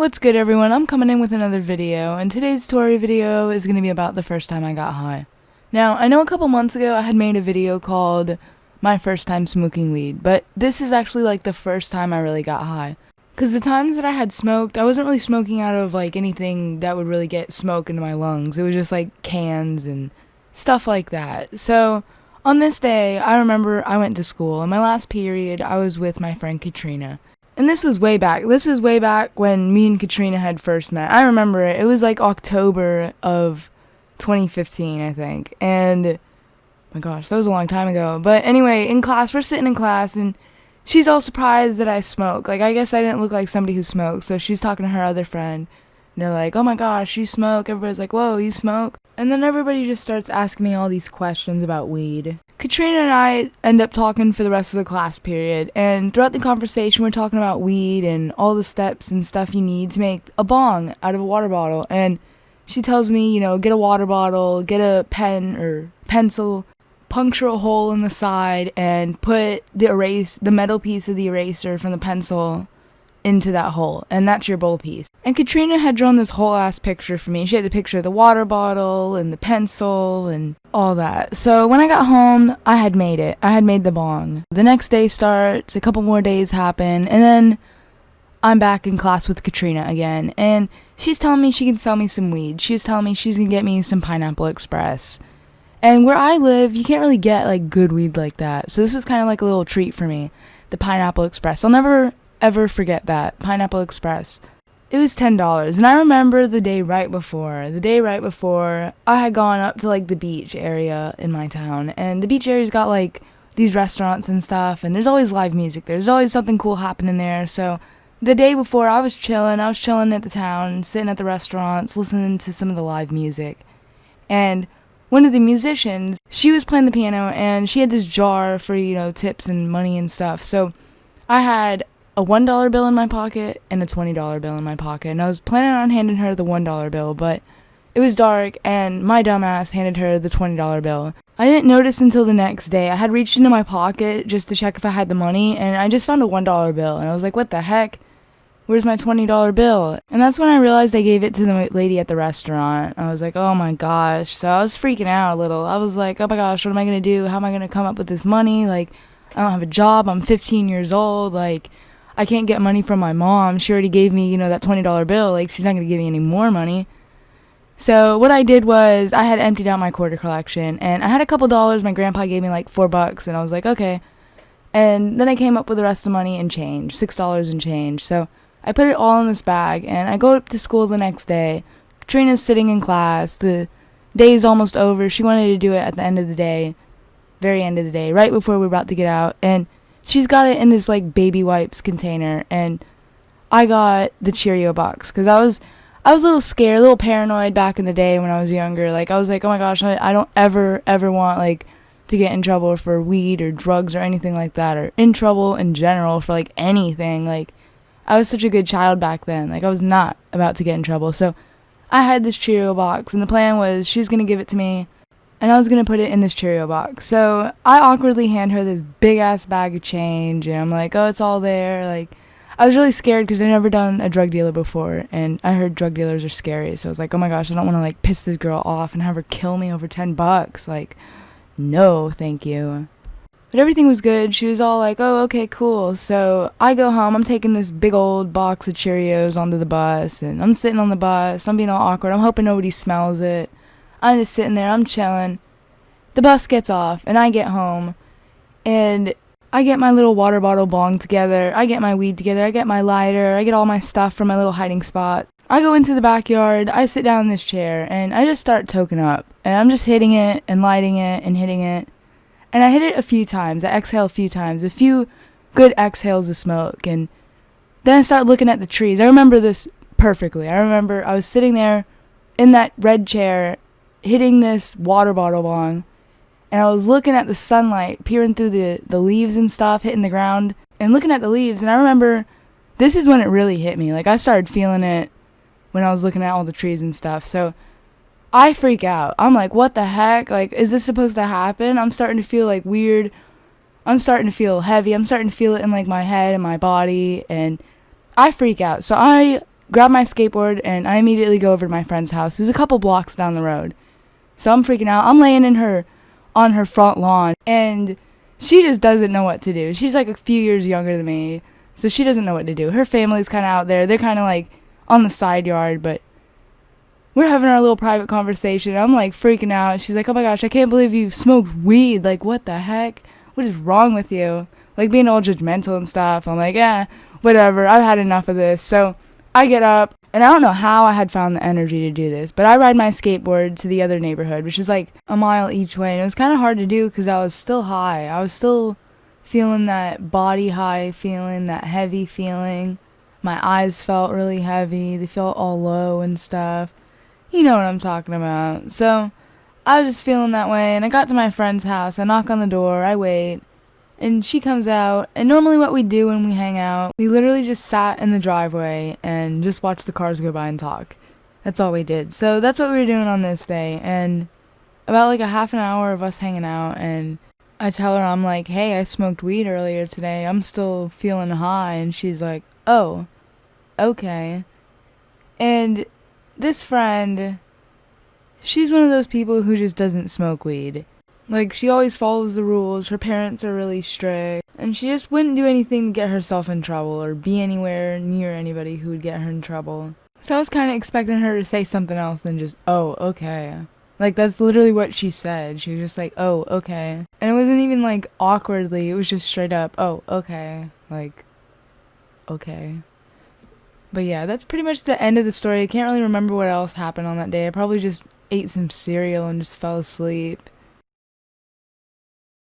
What's good, everyone? I'm coming in with another video, and today's story video is going to be about the first time I got high. Now, I know a couple months ago I had made a video called My First Time Smoking Weed, but this is actually like the first time I really got high. Because the times that I had smoked, I wasn't really smoking out of like anything that would really get smoke into my lungs. It was just like cans and stuff like that. So, on this day, I remember I went to school. In my last period, I was with my friend Katrina. And this was way back. This was way back when me and Katrina had first met. I remember it. It was like October of 2015, I think. And, my gosh, that was a long time ago. But anyway, in class, we're sitting in class, and she's all surprised that I smoke. Like, I guess I didn't look like somebody who smokes. So she's talking to her other friend. And they're like, oh my gosh, you smoke. Everybody's like, whoa, you smoke? And then everybody just starts asking me all these questions about weed. Katrina and I end up talking for the rest of the class period, and throughout the conversation we're talking about weed and all the steps and stuff you need to make a bong out of a water bottle. And she tells me, you know, get a water bottle, get a pen or pencil, puncture a hole in the side, and put the metal piece of the eraser from the pencil into that hole, and that's your bowl piece. And Katrina had drawn this whole ass picture for me. She had a picture of the water bottle and the pencil and all that. So when I got home, I had made it. I had made the bong. The next day starts, a couple more days happen, and then I'm back in class with Katrina again, and she's telling me she can sell me some weed. She's telling me she's gonna get me some Pineapple Express. And where I live, you can't really get like good weed like that. So this was kind of like a little treat for me, the Pineapple Express. I'll never ever forget that. Pineapple Express. It was $10, and I remember the day right before, I had gone up to like the beach area in my town, and the beach area's got like these restaurants and stuff, and there's always live music. There's always something cool happening there. So the day before, I was chilling at the town, sitting at the restaurants, listening to some of the live music, and one of the musicians, she was playing the piano, and she had this jar for, you know, tips and money and stuff. So I had a $1 bill in my pocket and a $20 bill in my pocket, and I was planning on handing her the $1 bill, but it was dark, and my dumbass handed her the $20 bill. I didn't notice until the next day. I had reached into my pocket just to check if I had the money, and I just found a $1 bill, and I was like, what the heck? Where's my $20 bill? And that's when I realized I gave it to the lady at the restaurant. I was like, oh my gosh. So I was freaking out a little. I was like, oh my gosh, what am I going to do? How am I going to come up with this money? Like, I don't have a job. I'm 15 years old. Like, I can't get money from my mom. She already gave me, you know, that $20 bill. Like, she's not going to give me any more money. So what I did was I had emptied out my quarter collection, and I had a couple dollars. My grandpa gave me like $4, and I was like, okay. And then I came up with the rest of the money and change, $6 and change. So I put it all in this bag, and I go up to school the next day. Katrina's sitting in class. The day's almost over. She wanted to do it at the end of the day, very end of the day, right before we were about to get out. And she's got it in this like baby wipes container, and I got the Cheerio box because I was a little scared, a little paranoid back in the day when I was younger. Like, I was like, oh my gosh, I don't ever want like to get in trouble for weed or drugs or anything like that, or in trouble in general for like anything. Like, I was such a good child back then. Like, I was not about to get in trouble. So I had this Cheerio box, and the plan was she's gonna give it to me, and I was going to put it in this Cheerio box. So I awkwardly hand her this big-ass bag of change, and I'm like, oh, it's all there. Like, I was really scared because I'd never done a drug dealer before, and I heard drug dealers are scary. So I was like, oh my gosh, I don't want to, like, piss this girl off and have her kill me over $10. Like, no, thank you. But everything was good. She was all like, oh, okay, cool. So I go home. I'm taking this big old box of Cheerios onto the bus, and I'm sitting on the bus. I'm being all awkward. I'm hoping nobody smells it. I'm just sitting there, I'm chilling. The bus gets off, and I get home, and I get my little water bottle bong together, I get my weed together, I get my lighter, I get all my stuff from my little hiding spot. I go into the backyard, I sit down in this chair, and I just start toking up, and I'm just hitting it, and lighting it, and hitting it, and I hit it a few times, I exhale a few times, a few good exhales of smoke, and then I start looking at the trees. I remember this perfectly. I remember I was sitting there in that red chair, hitting this water bottle bong, and I was looking at the sunlight, peering through the leaves and stuff, hitting the ground, and looking at the leaves, and I remember this is when it really hit me. Like, I started feeling it when I was looking at all the trees and stuff. So I freak out. I'm like, what the heck? Like, is this supposed to happen? I'm starting to feel like weird. I'm starting to feel heavy. I'm starting to feel it in like my head and my body, and I freak out. So I grab my skateboard and I immediately go over to my friend's house, who's a couple blocks down the road. So I'm freaking out. I'm laying on her front lawn, and she just doesn't know what to do. She's like a few years younger than me, so she doesn't know what to do. Her family's kind of out there. They're kind of like on the side yard, but we're having our little private conversation. I'm like freaking out. She's like, oh my gosh, I can't believe you smoked weed. Like, what the heck? What is wrong with you? Like, being all judgmental and stuff. I'm like, yeah, whatever. I've had enough of this. So I get up, and I don't know how I had found the energy to do this, but I ride my skateboard to the other neighborhood, which is like a mile each way. And it was kind of hard to do because I was still high. I was still feeling that body high feeling, that heavy feeling. My eyes felt really heavy. They felt all low and stuff. You know what I'm talking about. So I was just feeling that way, and I got to my friend's house. I knock on the door. I wait. And she comes out, and normally what we do when we hang out, we literally just sat in the driveway and just watched the cars go by and talk. That's all we did. So that's what we were doing on this day, and about like a half an hour of us hanging out, and I tell her, I'm like, hey, I smoked weed earlier today. I'm still feeling high, and she's like, oh, okay. And this friend, she's one of those people who just doesn't smoke weed. Like, she always follows the rules, her parents are really strict, and she just wouldn't do anything to get herself in trouble or be anywhere near anybody who would get her in trouble. So I was kind of expecting her to say something else than just, oh, okay. Like, that's literally what she said. She was just like, oh, okay. And it wasn't even, like, awkwardly, it was just straight up, oh, okay. Like, okay. But yeah, that's pretty much the end of the story. I can't really remember what else happened on that day. I probably just ate some cereal and just fell asleep.